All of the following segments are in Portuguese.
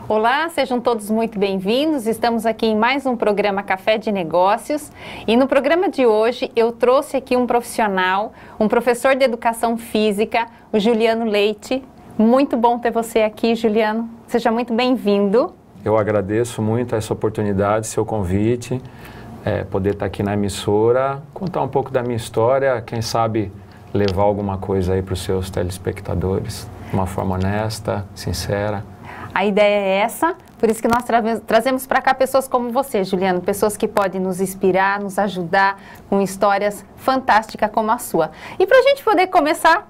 Olá, sejam todos muito bem-vindos. Estamos aqui em mais um programa Café de Negócios e no programa de hoje eu trouxe aqui um profissional, um professor de Educação Física, o Juliano Leite. Muito bom ter você aqui, Juliano. Seja muito bem-vindo. Eu agradeço muito essa oportunidade, seu convite, poder estar aqui na emissora, contar um pouco da minha história, quem sabe levar alguma coisa aí para os seus telespectadores, de uma forma honesta, sincera. A ideia é essa, por isso que nós trazemos para cá pessoas como você, Juliano, pessoas que podem nos inspirar, nos ajudar com histórias fantásticas como a sua. E para a gente poder começar,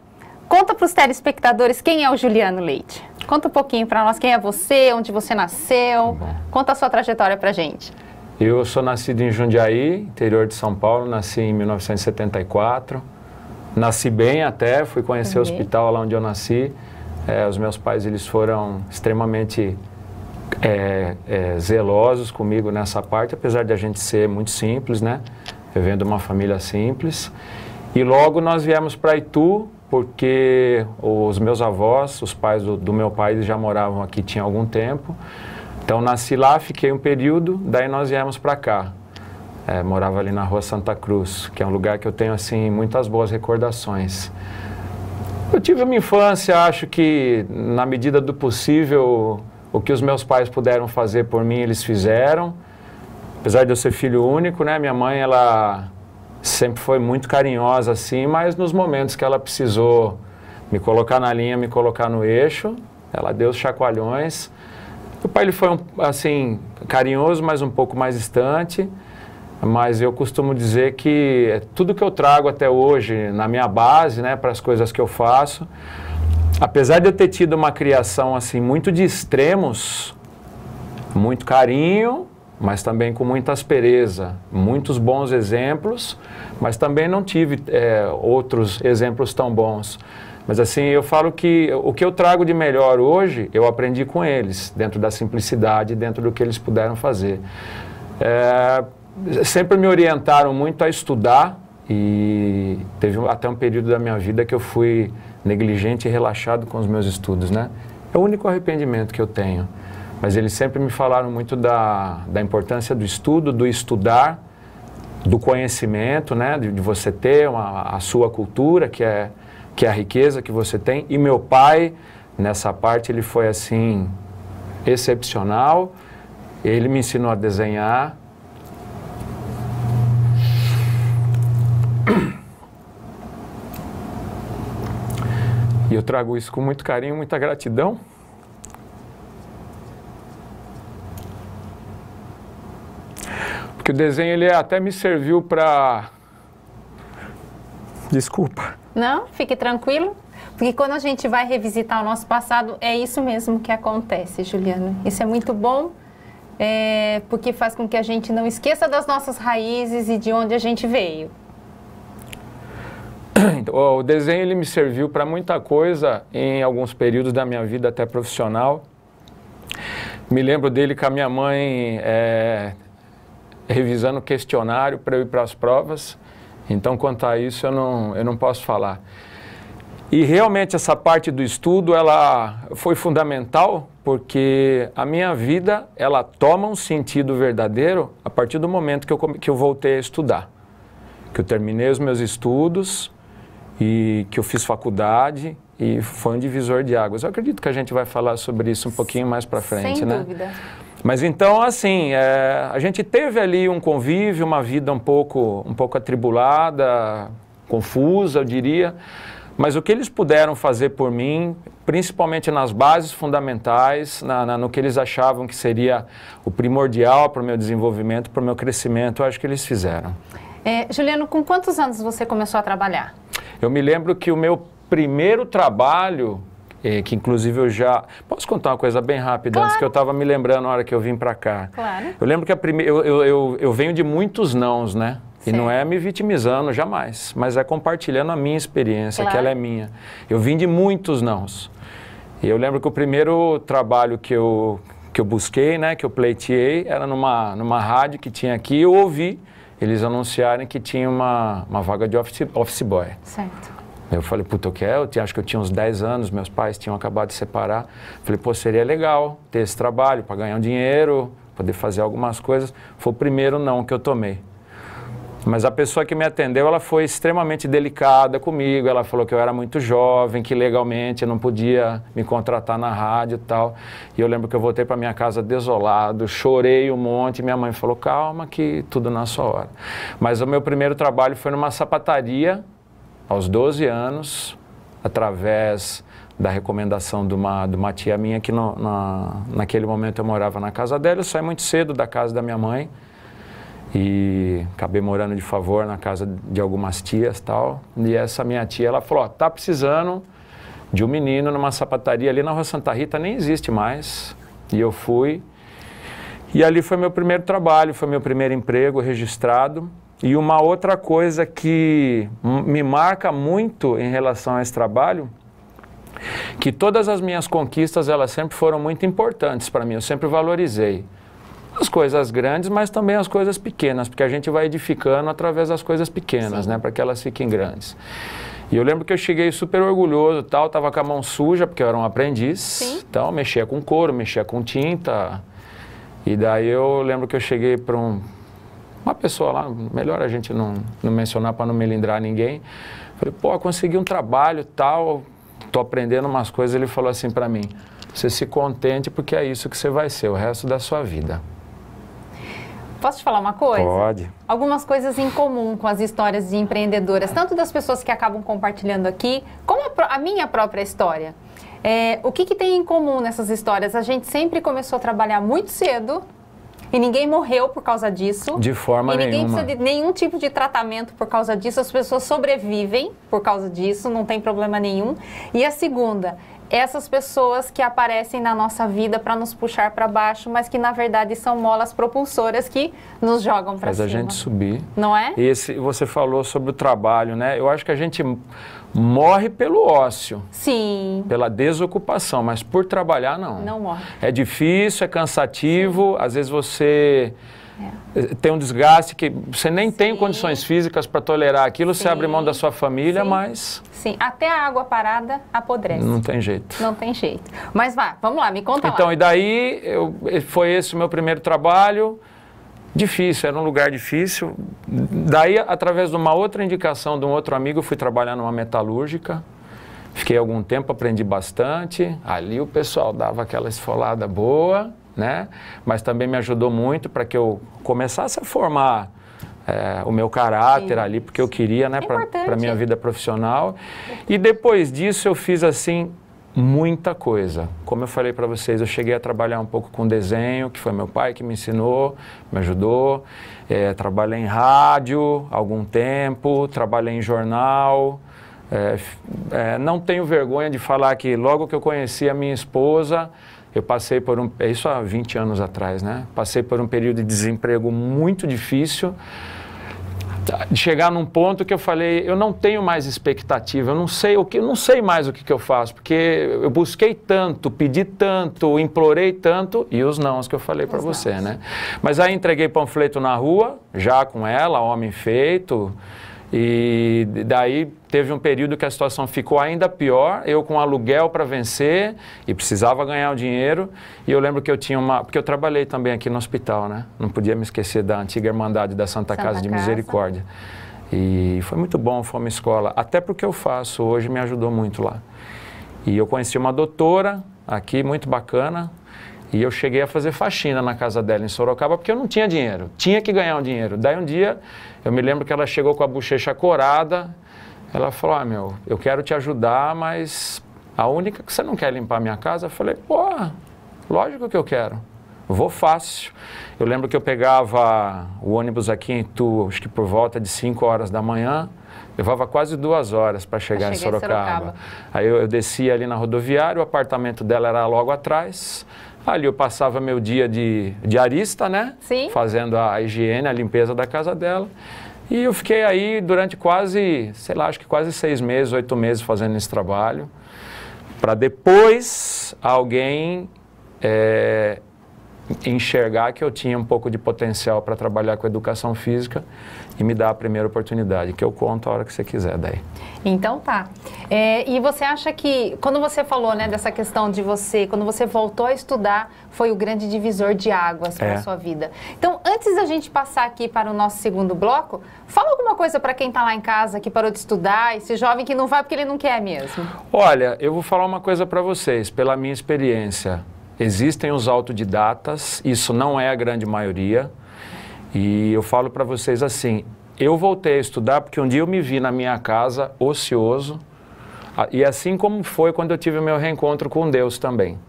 conta para os telespectadores quem é o Juliano Leite. Conta um pouquinho para nós quem é você, onde você nasceu, conta a sua trajetória para a gente. Eu sou nascido em Jundiaí, interior de São Paulo, nasci em 1974, nasci bem até, fui conhecer o hospital lá onde eu nasci. Os meus pais, eles foram extremamente zelosos comigo nessa parte, apesar de a gente ser muito simples, né? Vivendo uma família simples. E logo nós viemos para Itu, porque os meus avós, os pais do meu pai, eles já moravam aqui tinha algum tempo. Então nasci lá, fiquei um período, daí nós viemos para cá. Morava ali na Rua Santa Cruz, que é um lugar que eu tenho assim muitas boas recordações. Eu tive uma infância, acho que na medida do possível, o que os meus pais puderam fazer por mim, eles fizeram. Apesar de eu ser filho único, né, minha mãe, ela sempre foi muito carinhosa assim, mas nos momentos que ela precisou me colocar na linha, me colocar no eixo, ela deu os chacoalhões. Meu pai, ele foi assim, carinhoso, mas um pouco mais distante. Mas eu costumo dizer que tudo que eu trago até hoje na minha base, né, para as coisas que eu faço, apesar de eu ter tido uma criação assim muito de extremos, muito carinho, mas também com muita aspereza, muitos bons exemplos, mas também não tive outros exemplos tão bons. Mas assim, eu falo que o que eu trago de melhor hoje, eu aprendi com eles, dentro da simplicidade, dentro do que eles puderam fazer. Sempre me orientaram muito a estudar e teve até um período da minha vida que eu fui negligente e relaxado com os meus estudos, né? É o único arrependimento que eu tenho. Mas eles sempre me falaram muito da importância do estudo, do estudar, do conhecimento, né? De você ter a sua cultura, que é a riqueza que você tem. E meu pai, nessa parte, ele foi assim, excepcional. Ele me ensinou a desenhar. E eu trago isso com muito carinho, muita gratidão. Porque o desenho, ele até me serviu para... Desculpa. Não, fique tranquilo. Porque quando a gente vai revisitar o nosso passado, é isso mesmo que acontece, Juliana. Isso é muito bom, porque faz com que a gente não esqueça das nossas raízes e de onde a gente veio. O desenho, ele me serviu para muita coisa em alguns períodos da minha vida, até profissional. Me lembro dele com a minha mãe revisando o questionário para eu ir para as provas. Então, quanto a isso, eu não posso falar. E realmente essa parte do estudo, ela foi fundamental, porque a minha vida, ela toma um sentido verdadeiro a partir do momento que eu voltei a estudar. Que eu terminei os meus estudos e que eu fiz faculdade e foi um divisor de águas. Eu acredito que a gente vai falar sobre isso um pouquinho mais para frente, né? Sem dúvida. Mas então, assim, a gente teve ali um convívio, uma vida um pouco atribulada, confusa, eu diria. Mas o que eles puderam fazer por mim, principalmente nas bases fundamentais, no que eles achavam que seria o primordial para o meu desenvolvimento, para o meu crescimento, eu acho que eles fizeram. Juliano, com quantos anos você começou a trabalhar? Eu me lembro que o meu primeiro trabalho, que inclusive eu já... Posso contar uma coisa bem rápida, claro, antes que eu estava me lembrando na hora que eu vim para cá? Claro. Eu lembro que eu venho de muitos nãos, né? E certo. Não é me vitimizando, jamais, mas é compartilhando a minha experiência, claro, que ela é minha. Eu vim de muitos nãos. E eu lembro que o primeiro trabalho que eu busquei, né, que eu pleiteei, era numa rádio que tinha aqui, eu ouvi eles anunciarem que tinha uma vaga de office boy. Certo. Eu falei, puta, acho que eu tinha uns 10 anos, meus pais tinham acabado de separar. Falei, pô, seria legal ter esse trabalho para ganhar um dinheiro, poder fazer algumas coisas. Foi o primeiro não que eu tomei. Mas a pessoa que me atendeu, ela foi extremamente delicada comigo. Ela falou que eu era muito jovem, que legalmente eu não podia me contratar na rádio e tal. E eu lembro que eu voltei para minha casa desolado, chorei um monte. Minha mãe falou, calma que tudo na sua hora. Mas o meu primeiro trabalho foi numa sapataria, aos 12 anos, através da recomendação de uma tia minha, que naquele momento eu morava na casa dela. Eu saí muito cedo da casa da minha mãe e acabei morando de favor na casa de algumas tias e tal. E essa minha tia, ela falou, ó, tá precisando de um menino numa sapataria ali na Rua Santa Rita, nem existe mais. E eu fui. E ali foi meu primeiro trabalho, foi meu primeiro emprego registrado. E uma outra coisa que me marca muito em relação a esse trabalho, que todas as minhas conquistas, elas sempre foram muito importantes para mim, eu sempre valorizei. As coisas grandes, mas também as coisas pequenas, porque a gente vai edificando através das coisas pequenas, né, para que elas fiquem grandes. E eu lembro que eu cheguei super orgulhoso, tal, tava com a mão suja, porque eu era um aprendiz, Sim. Então mexia com couro, mexia com tinta. E daí eu lembro que eu cheguei para uma pessoa lá, melhor a gente não mencionar para não melindrar ninguém. Falei, pô, consegui um trabalho, tal, tô aprendendo umas coisas. Ele falou assim para mim, você se contente porque é isso que você vai ser o resto da sua vida. Posso te falar uma coisa? Pode. Algumas coisas em comum com as histórias de empreendedoras, tanto das pessoas que acabam compartilhando aqui, como a minha própria história. O que tem em comum nessas histórias? A gente sempre começou a trabalhar muito cedo e ninguém morreu por causa disso. De forma nenhuma. E ninguém precisa de nenhum tipo de tratamento por causa disso. As pessoas sobrevivem por causa disso, não tem problema nenhum. E a segunda, essas pessoas que aparecem na nossa vida para nos puxar para baixo, mas que na verdade são molas propulsoras que nos jogam para cima. Faz a gente subir. Não é? Você falou sobre o trabalho, né? Eu acho que a gente morre pelo ócio. Sim. Pela desocupação, mas por trabalhar não. Não morre. É difícil, é cansativo, às vezes você tem um desgaste que você nem tem condições físicas para tolerar aquilo, você abre mão da sua família, mas... Sim, até a água parada apodrece. Não tem jeito. Não tem jeito. Mas vamos lá, me conta lá. Então, e daí, foi esse o meu primeiro trabalho, difícil, era um lugar difícil. Daí, através de uma outra indicação de um outro amigo, eu fui trabalhar numa metalúrgica. Fiquei algum tempo, aprendi bastante. Ali o pessoal dava aquela esfolada boa, né? Mas também me ajudou muito para que eu começasse a formar o meu caráter ali, porque eu queria, né, para a minha vida profissional. E depois disso eu fiz assim muita coisa. Como eu falei para vocês, eu cheguei a trabalhar um pouco com desenho, que foi meu pai que me ensinou, me ajudou. Trabalhei em rádio há algum tempo, trabalhei em jornal. Não tenho vergonha de falar que logo que eu conheci a minha esposa, eu passei por isso há 20 anos atrás, né? Passei por um período de desemprego muito difícil, de chegar num ponto que eu falei, eu não tenho mais expectativa, eu não sei mais o que eu faço, porque eu busquei tanto, pedi tanto, implorei tanto, e os nãos que eu falei para você, né? Mas aí entreguei panfleto na rua, já com ela, homem feito. E daí teve um período que a situação ficou ainda pior, eu com aluguel para vencer e precisava ganhar o dinheiro. E eu lembro que eu tinha porque eu trabalhei também aqui no hospital, né? Não podia me esquecer da antiga Irmandade da Santa Casa de Misericórdia. E foi muito bom, foi uma escola. Até porque eu faço hoje me ajudou muito lá. E eu conheci uma doutora aqui, muito bacana. E eu cheguei a fazer faxina na casa dela em Sorocaba, porque eu não tinha dinheiro, tinha que ganhar um dinheiro. Daí um dia, eu me lembro que ela chegou com a bochecha corada, ela falou, eu quero te ajudar, mas a única que você não quer limpar a minha casa? Eu falei, lógico que eu quero, vou fácil. Eu lembro que eu pegava o ônibus aqui em Itu, acho que por volta de 5 horas da manhã, levava quase 2 horas para chegar em Sorocaba. Aí eu descia ali na rodoviária, o apartamento dela era logo atrás. Ali eu passava meu dia de diarista, né? Sim. Fazendo a higiene, a limpeza da casa dela. E eu fiquei aí durante quase, sei lá, acho que quase 6 meses, 8 meses fazendo esse trabalho. Para depois alguém enxergar que eu tinha um pouco de potencial para trabalhar com educação física e me dar a primeira oportunidade, que eu conto a hora que você quiser daí. Então tá. E você acha que, quando você falou, né, dessa questão de você, quando você voltou a estudar, foi o grande divisor de águas para a sua vida. Então, antes da gente passar aqui para o nosso segundo bloco, fala alguma coisa para quem está lá em casa, que parou de estudar, esse jovem que não vai porque ele não quer mesmo. Olha, eu vou falar uma coisa para vocês, pela minha experiência. Existem os autodidatas, isso não é a grande maioria, e eu falo para vocês assim, eu voltei a estudar porque um dia eu me vi na minha casa ocioso, e assim como foi quando eu tive o meu reencontro com Deus também,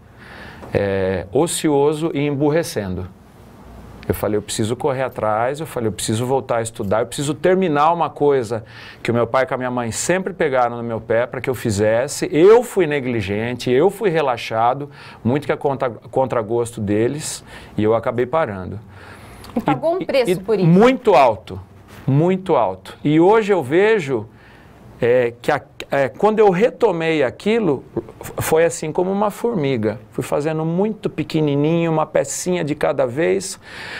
ocioso e emburrecendo. Eu falei, eu preciso correr atrás, eu falei, eu preciso voltar a estudar, eu preciso terminar uma coisa que o meu pai e a minha mãe sempre pegaram no meu pé para que eu fizesse. Eu fui negligente, eu fui relaxado, muito que é contra gosto deles, e eu acabei parando. E pagou um preço por isso? Muito alto, muito alto. E hoje eu vejo que quando eu retomei aquilo, foi assim como uma formiga. Fui fazendo muito pequenininho, uma pecinha de cada vez,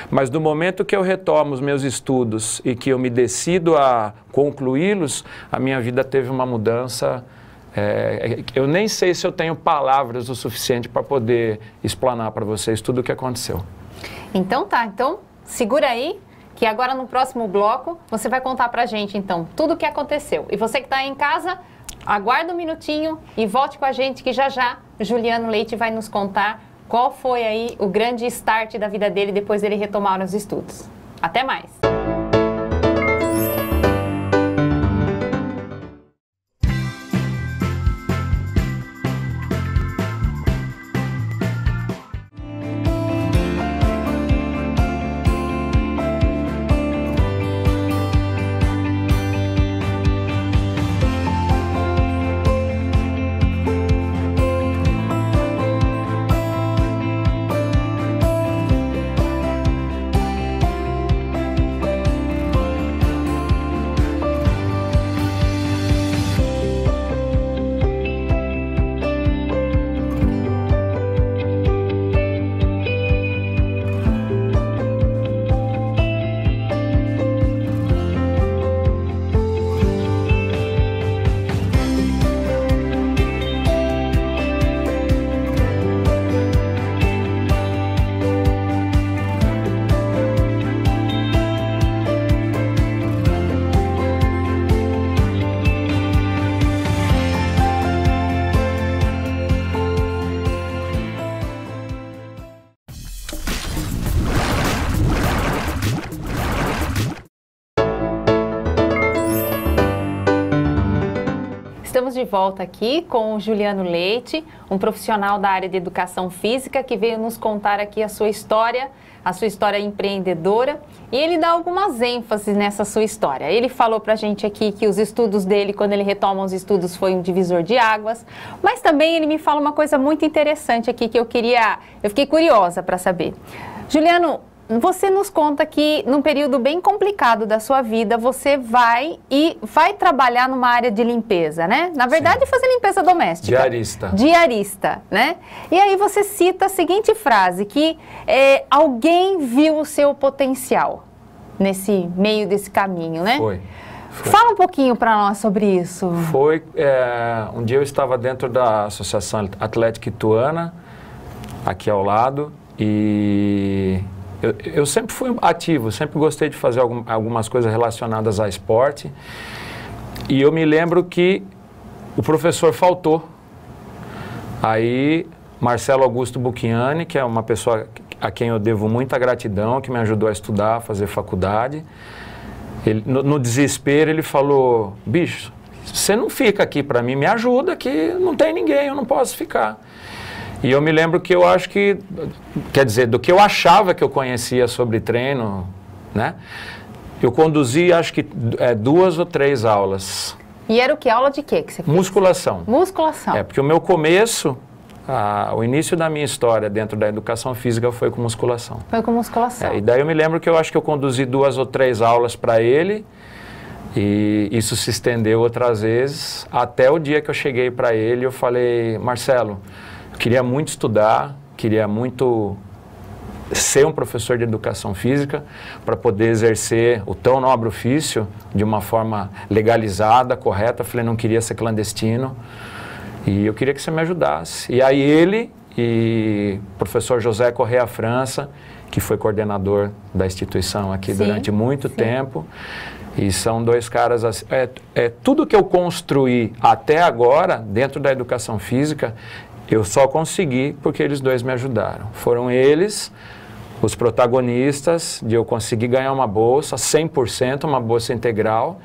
mas do momento que eu retomo os meus estudos e que eu me decido a concluí-los, a minha vida teve uma mudança. Eu nem sei se eu tenho palavras o suficiente para poder explanar para vocês tudo o que aconteceu. Então tá, então segura aí, que agora no próximo bloco você vai contar pra gente, então, tudo o que aconteceu. E você que está aí em casa, aguarda um minutinho e volte com a gente que já já Juliano Leite vai nos contar qual foi aí o grande start da vida dele depois dele retomar os estudos. Até mais! Estamos de volta aqui com o Juliano Leite, um profissional da área de educação física que veio nos contar aqui a sua história empreendedora, e ele dá algumas ênfases nessa sua história. Ele falou pra gente aqui que os estudos dele, quando ele retoma os estudos, foi um divisor de águas, mas também ele me fala uma coisa muito interessante aqui que eu fiquei curiosa para saber. Juliano, você nos conta que num período bem complicado da sua vida, você vai trabalhar numa área de limpeza, né? Na verdade, sim, fazer limpeza doméstica. Diarista. Diarista, né? E aí você cita a seguinte frase, que alguém viu o seu potencial nesse meio desse caminho, né? Foi. Fala um pouquinho para nós sobre isso. Foi, um dia eu estava dentro da Associação Atlética Ituana, aqui ao lado, e eu sempre fui ativo, sempre gostei de fazer algumas coisas relacionadas a esporte. E eu me lembro que o professor faltou. Aí, Marcelo Augusto Bucchiani, que é uma pessoa a quem eu devo muita gratidão, que me ajudou a estudar, a fazer faculdade, ele, no desespero, ele falou: bicho, você não fica aqui para mim, me ajuda, que não tem ninguém, eu não posso ficar. E eu me lembro que eu acho que, quer dizer, do que eu achava que eu conhecia sobre treino, né? Eu conduzi, acho que 2 ou 3 aulas. E era o que? Aula de quê que você fez? Musculação. Musculação. Porque o meu começo, o início da minha história dentro da educação física foi com musculação. Foi com musculação. E daí eu me lembro que eu acho que eu conduzi 2 ou 3 aulas para ele, e isso se estendeu outras vezes, até o dia que eu cheguei para ele e eu falei: Marcelo, eu queria muito estudar, queria muito ser um professor de educação física para poder exercer o tão nobre ofício de uma forma legalizada, correta. Eu falei, não queria ser clandestino e eu queria que você me ajudasse. E aí ele e o professor José Correia França, que foi coordenador da instituição aqui durante muito tempo, e são dois caras assim, tudo que eu construí até agora dentro da educação física, eu só consegui porque eles dois me ajudaram. Foram eles os protagonistas de eu conseguir ganhar uma bolsa, 100%, uma bolsa integral,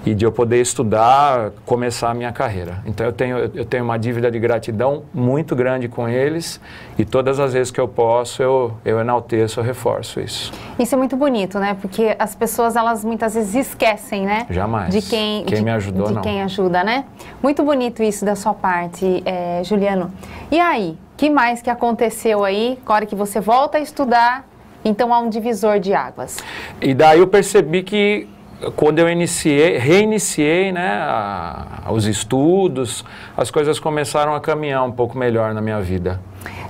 e de eu poder estudar, começar a minha carreira. Então eu tenho uma dívida de gratidão muito grande com eles, e todas as vezes que eu posso, eu enalteço, eu reforço isso. Isso é muito bonito, né? Porque as pessoas, elas muitas vezes esquecem, né? Jamais. De quem me ajudou, não. De quem ajuda, né? Muito bonito isso da sua parte, Juliano. E aí, que mais que aconteceu aí, na hora que você volta a estudar, então há um divisor de águas? E daí eu percebi que quando eu reiniciei, né, os estudos, as coisas começaram a caminhar um pouco melhor na minha vida.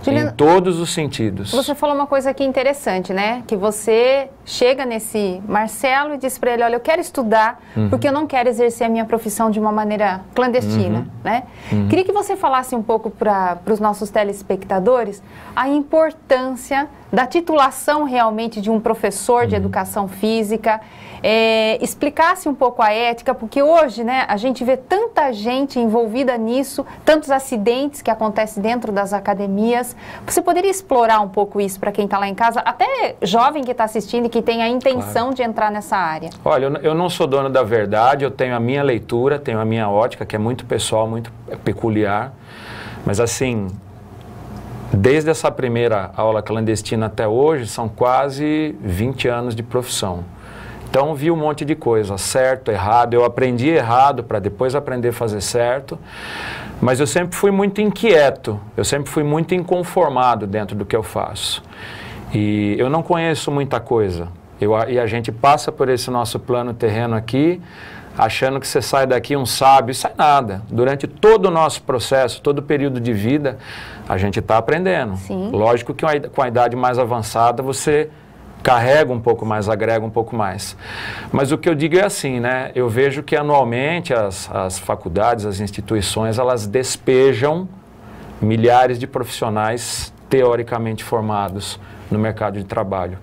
Juliano, em todos os sentidos. Você falou uma coisa aqui interessante, né? Que você chega nesse Marcelo e diz para ele, olha, eu quero estudar porque eu não quero exercer a minha profissão de uma maneira clandestina, né? Queria que você falasse um pouco para os nossos telespectadores a importância da titulação realmente de um professor de educação física, explicasse um pouco a ética, porque hoje, né, a gente vê tanta gente envolvida nisso, tantos acidentes que acontecem dentro das academias. Você poderia explorar um pouco isso para quem está lá em casa, até jovem que está assistindo e que tem a intenção de entrar nessa área? Olha, eu não sou dono da verdade, eu tenho a minha leitura, tenho a minha ótica, que é muito pessoal, muito peculiar, mas assim, desde essa primeira aula clandestina até hoje, são quase 20 anos de profissão. Então, vi um monte de coisa, certo, errado. Eu aprendi errado para depois aprender a fazer certo. Mas eu sempre fui muito inquieto, eu sempre fui muito inconformado dentro do que eu faço. E eu não conheço muita coisa. E a gente passa por esse nosso plano terreno aqui, achando que você sai daqui um sábio, sai nada. Durante todo o nosso processo, todo o período de vida, a gente está aprendendo. Sim. Lógico que com a idade mais avançada, você carrega um pouco mais, agrega um pouco mais. Mas o que eu digo é assim, né? Eu vejo que anualmente as faculdades, as instituições, elas despejam milhares de profissionais teoricamente formados no mercado de trabalho.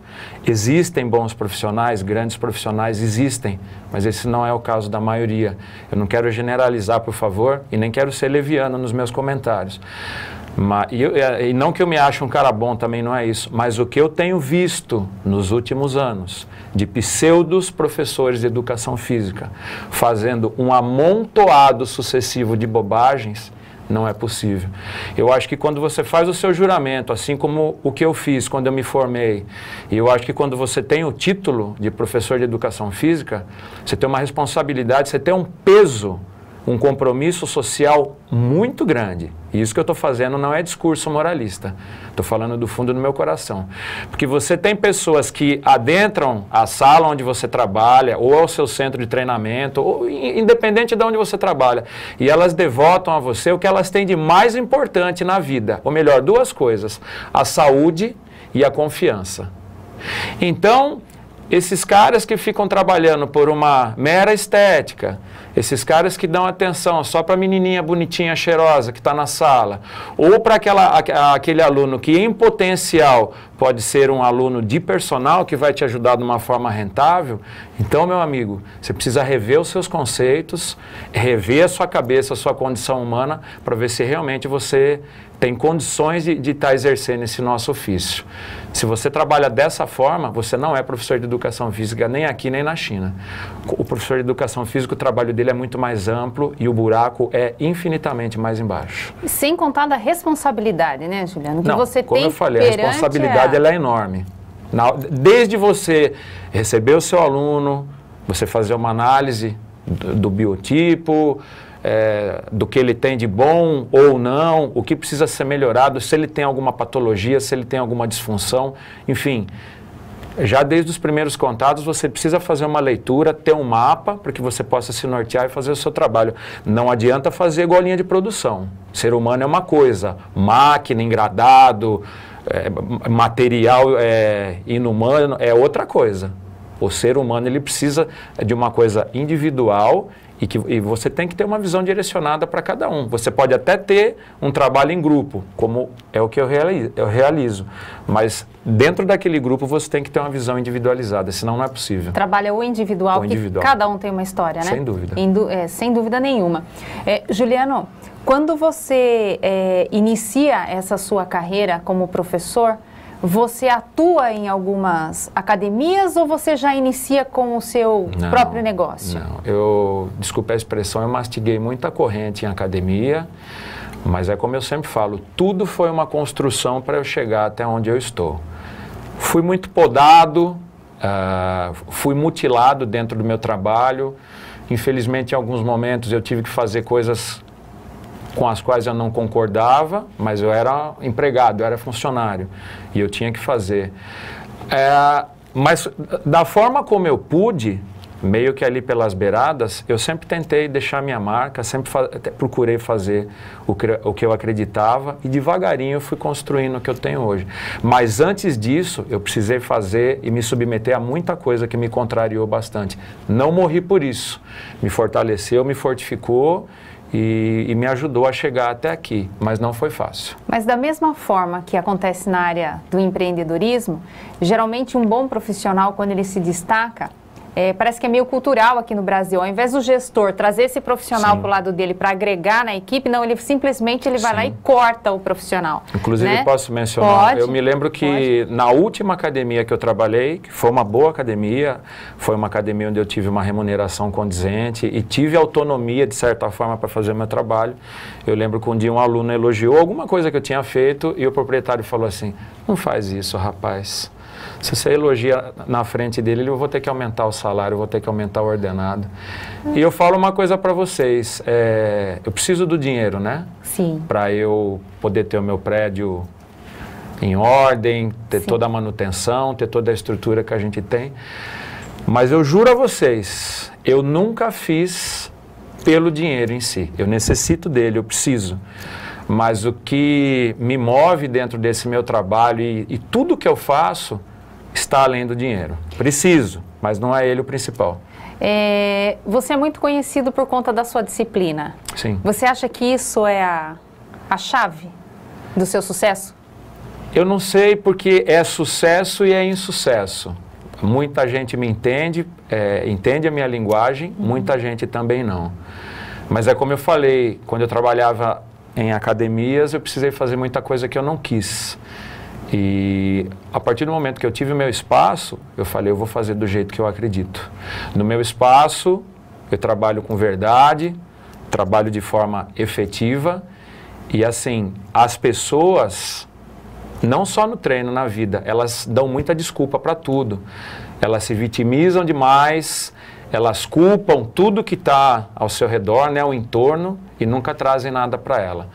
Existem bons profissionais, grandes profissionais, existem, mas esse não é o caso da maioria. Eu não quero generalizar, por favor, e nem quero ser leviano nos meus comentários. E não que eu me ache um cara bom, também não é isso, mas o que eu tenho visto nos últimos anos de pseudos professores de educação física fazendo um amontoado sucessivo de bobagens, não é possível. Eu acho que quando você faz o seu juramento, assim como o que eu fiz quando eu me formei, e eu acho que quando você tem o título de professor de educação física, você tem uma responsabilidade, você tem um peso, um compromisso social muito grande. E isso que eu estou fazendo não é discurso moralista. Estou falando do fundo do meu coração. Porque você tem pessoas que adentram a sala onde você trabalha, ou ao seu centro de treinamento, ou independente de onde você trabalha, e elas devotam a você o que elas têm de mais importante na vida. Ou melhor, duas coisas: a saúde e a confiança. Então, esses caras que ficam trabalhando por uma mera estética, esses caras que dão atenção só para a menininha bonitinha, cheirosa que está na sala, ou para aquele aluno que em potencial pode ser um aluno de personal que vai te ajudar de uma forma rentável, então, meu amigo, você precisa rever os seus conceitos, rever a sua cabeça, a sua condição humana, para ver se realmente você tem condições de estar exercendo esse nosso ofício. Se você trabalha dessa forma, você não é professor de educação física nem aqui nem na China. O professor de educação física, o trabalho dele é muito mais amplo e o buraco é infinitamente mais embaixo. Sem contar da responsabilidade, né, Juliano? Que não, você como tem eu falei, a responsabilidade ela é enorme. Desde você receber o seu aluno, você fazer uma análise do biotipo, do que ele tem de bom ou não, o que precisa ser melhorado, se ele tem alguma patologia, se ele tem alguma disfunção, enfim. Já desde os primeiros contatos, você precisa fazer uma leitura, ter um mapa, para que você possa se nortear e fazer o seu trabalho. Não adianta fazer igual a linha de produção. Ser humano é uma coisa, máquina, engradado, material inumano, é outra coisa. O ser humano, ele precisa de uma coisa individual e você tem que ter uma visão direcionada para cada um. Você pode até ter um trabalho em grupo, como é o que eu realizo, mas dentro daquele grupo você tem que ter uma visão individualizada, senão não é possível. Trabalha o individual, que cada um tem uma história, né? Sem dúvida. Sem dúvida nenhuma. Juliano, quando você inicia essa sua carreira como professor, você atua em algumas academias ou você já inicia com o seu próprio negócio? Não, desculpe a expressão, eu mastiguei muita corrente em academia, mas é como eu sempre falo, tudo foi uma construção para eu chegar até onde eu estou. Fui muito podado, fui mutilado dentro do meu trabalho, infelizmente em alguns momentos eu tive que fazer coisas com as quais eu não concordava, mas eu era empregado, eu era funcionário e eu tinha que fazer. Mas da forma como eu pude, meio que ali pelas beiradas, eu sempre tentei deixar minha marca, sempre procurei fazer o que eu acreditava e devagarinho eu fui construindo o que eu tenho hoje. Mas antes disso, eu precisei fazer e me submeter a muita coisa que me contrariou bastante. Não morri por isso, me fortaleceu, me fortificou e me ajudou a chegar até aqui, mas não foi fácil. Mas da mesma forma que acontece na área do empreendedorismo, geralmente um bom profissional, quando ele se destaca, parece que é meio cultural aqui no Brasil. Ao invés do gestor trazer esse profissional para o lado dele para agregar na equipe, não, ele simplesmente vai lá e corta o profissional. Inclusive, né? Posso mencionar, eu me lembro que na última academia que eu trabalhei, que foi uma boa academia, foi uma academia onde eu tive uma remuneração condizente e tive autonomia, de certa forma, para fazer o meu trabalho. Eu lembro que um dia um aluno elogiou alguma coisa que eu tinha feito e o proprietário falou assim, não faz isso, rapaz. Se você elogia na frente dele, eu vou ter que aumentar o salário, eu vou ter que aumentar o ordenado. E eu falo uma coisa para vocês, eu preciso do dinheiro, né? Sim. Para eu poder ter o meu prédio em ordem, ter toda a manutenção, ter toda a estrutura que a gente tem. Mas eu juro a vocês, eu nunca fiz pelo dinheiro em si. Eu necessito dele, eu preciso. Mas o que me move dentro desse meu trabalho e tudo que eu faço está além do dinheiro. Preciso, mas não é ele o principal. Você é muito conhecido por conta da sua disciplina. Sim. Você acha que isso é a chave do seu sucesso? Eu não sei, porque é sucesso e é insucesso. Muita gente me entende, entende a minha linguagem, muita gente também não. Mas é como eu falei, quando eu trabalhava em academias, eu precisei fazer muita coisa que eu não quis. E a partir do momento que eu tive o meu espaço, eu falei, eu vou fazer do jeito que eu acredito. No meu espaço, eu trabalho com verdade, trabalho de forma efetiva e assim, as pessoas, não só no treino, na vida, elas dão muita desculpa para tudo. Elas se vitimizam demais, elas culpam tudo que está ao seu redor, né, ao entorno, e nunca trazem nada para ela.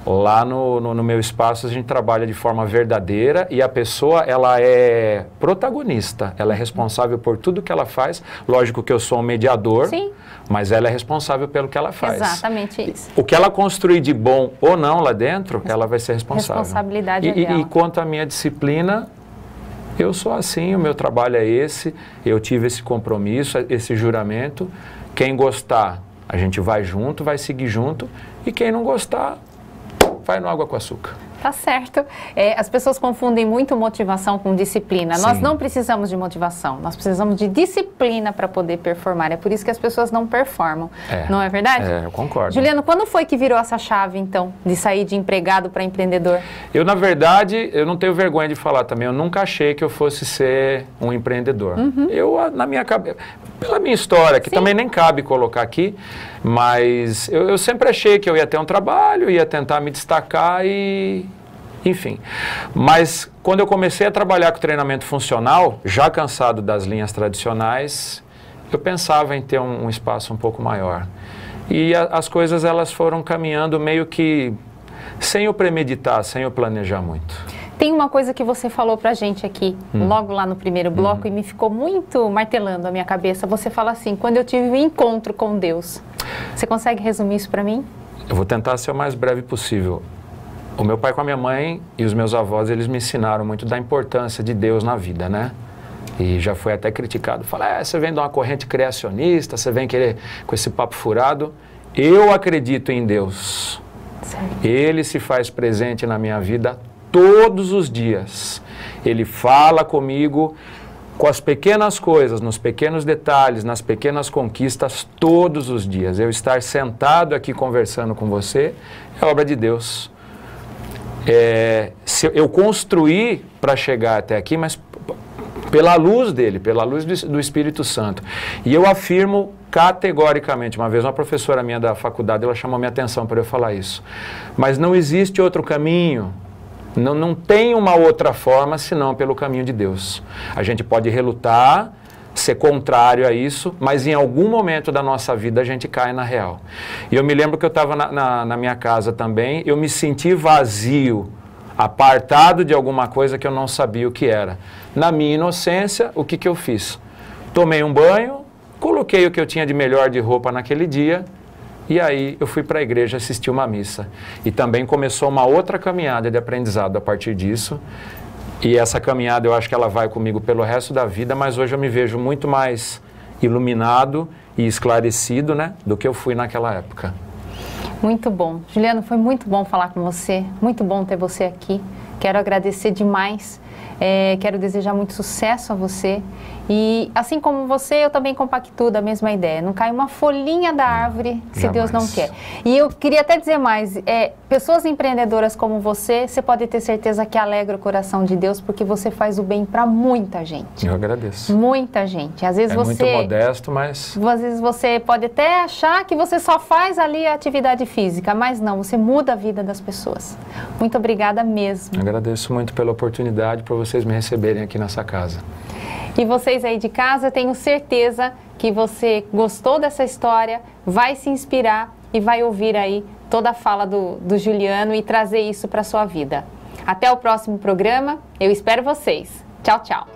Lá no meu espaço a gente trabalha de forma verdadeira e a pessoa, ela é protagonista, ela é responsável por tudo que ela faz. Lógico que eu sou um mediador, sim, mas ela é responsável pelo que ela faz. Exatamente isso. O que ela construir de bom ou não lá dentro, ela vai ser responsável. Responsabilidade é dela. E quanto à minha disciplina, eu sou assim, o meu trabalho é esse, eu tive esse compromisso, esse juramento. Quem gostar, a gente vai junto, vai seguir junto, e quem não gostar, vai no água com açúcar. Tá certo. As pessoas confundem muito motivação com disciplina. Sim. Nós não precisamos de motivação, nós precisamos de disciplina para poder performar. É por isso que as pessoas não performam. Não é verdade? Eu concordo. Juliano, quando foi que virou essa chave, então, de sair de empregado para empreendedor? Eu, na verdade, eu não tenho vergonha de falar também, eu nunca achei que eu fosse ser um empreendedor. Eu, na minha cabeça, pela minha história, que também nem cabe colocar aqui, mas eu sempre achei que eu ia ter um trabalho, ia tentar me destacar e... enfim. Mas quando eu comecei a trabalhar com treinamento funcional, já cansado das linhas tradicionais, eu pensava em ter um espaço um pouco maior. E as coisas, elas foram caminhando meio que sem eu premeditar, sem eu planejar muito. Tem uma coisa que você falou pra gente aqui, logo lá no primeiro bloco, e me ficou muito martelando a minha cabeça. Você fala assim, quando eu tive um encontro com Deus. Você consegue resumir isso pra mim? Eu vou tentar ser o mais breve possível. O meu pai com a minha mãe e os meus avós, eles me ensinaram muito da importância de Deus na vida, né? E já foi até criticado. Fala, você vem de uma corrente criacionista, você vem querer com esse papo furado. Eu acredito em Deus. Certo. Ele se faz presente na minha vida todos os dias. Ele fala comigo com as pequenas coisas, nos pequenos detalhes, nas pequenas conquistas, todos os dias. Eu estar sentado aqui conversando com você é obra de Deus. Eu construí para chegar até aqui, mas pela luz dele, pela luz do Espírito Santo. E eu afirmo categoricamente, uma vez uma professora minha da faculdade, ela chamou minha atenção para eu falar isso. Mas não existe outro caminho, não tem uma outra forma senão pelo caminho de Deus. A gente pode relutar, ser contrário a isso, mas em algum momento da nossa vida a gente cai na real. E eu me lembro que eu estava na minha casa também, eu me senti vazio, apartado de alguma coisa que eu não sabia o que era. Na minha inocência, o que eu fiz? Tomei um banho, coloquei o que eu tinha de melhor de roupa naquele dia, e aí eu fui para a igreja assistir uma missa. E também começou uma outra caminhada de aprendizado a partir disso. E essa caminhada eu acho que ela vai comigo pelo resto da vida, mas hoje eu me vejo muito mais iluminado e esclarecido, né, do que eu fui naquela época. Muito bom. Juliano, foi muito bom falar com você, muito bom ter você aqui. Quero agradecer demais, quero desejar muito sucesso a você. E assim como você, eu também compactuo da mesma ideia. Não cai uma folhinha da árvore se Jamais. Deus não quer. E eu queria até dizer mais, pessoas empreendedoras como você pode ter certeza que alegra o coração de Deus, porque você faz o bem para muita gente. Eu agradeço. Muita gente. Às vezes muito modesto, mas... Às vezes você pode até achar que você só faz ali a atividade física, mas não, você muda a vida das pessoas. Muito obrigada mesmo. Eu agradeço muito pela oportunidade, por vocês me receberem aqui nessa casa. E vocês aí de casa, tenho certeza que você gostou dessa história, vai se inspirar e vai ouvir aí toda a fala do Juliano e trazer isso para a sua vida. Até o próximo programa, eu espero vocês. Tchau, tchau.